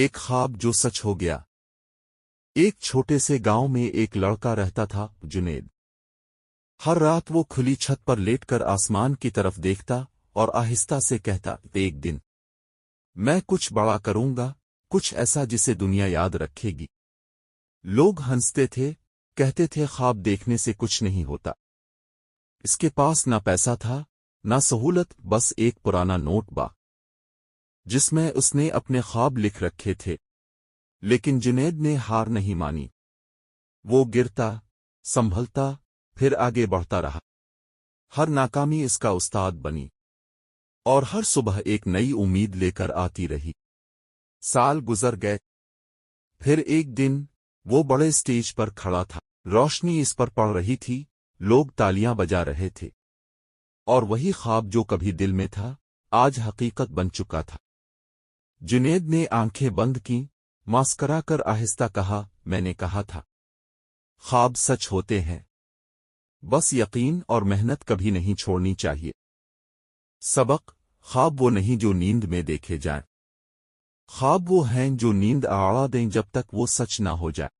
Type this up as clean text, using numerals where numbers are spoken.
ایک خواب جو سچ ہو گیا۔ ایک چھوٹے سے گاؤں میں ایک لڑکا رہتا تھا، جنید۔ ہر رات وہ کھلی چھت پر لیٹ کر آسمان کی طرف دیکھتا اور آہستہ سے کہتا، ایک دن میں کچھ بڑا کروں گا، کچھ ایسا جسے دنیا یاد رکھے گی۔ لوگ ہنستے تھے، کہتے تھے خواب دیکھنے سے کچھ نہیں ہوتا۔ اس کے پاس نہ پیسہ تھا، نہ سہولت، بس ایک پرانا نوٹ با جس میں اس نے اپنے خواب لکھ رکھے تھے۔ لیکن جنید نے ہار نہیں مانی۔ وہ گرتا، سنبھلتا، پھر آگے بڑھتا رہا۔ ہر ناکامی اس کا استاد بنی، اور ہر صبح ایک نئی امید لے کر آتی رہی۔ سال گزر گئے۔ پھر ایک دن وہ بڑے اسٹیج پر کھڑا تھا، روشنی اس پر پڑ رہی تھی، لوگ تالیاں بجا رہے تھے، اور وہی خواب جو کبھی دل میں تھا آج حقیقت بن چکا تھا۔ جنید نے آنکھیں بند کیں، مسکرا کر آہستہ کہا، میں نے کہا تھا خواب سچ ہوتے ہیں، بس یقین اور محنت کبھی نہیں چھوڑنی چاہیے۔ سبق: خواب وہ نہیں جو نیند میں دیکھے جائیں، خواب وہ ہیں جو نیند اڑا دیں جب تک وہ سچ نہ ہو جائے۔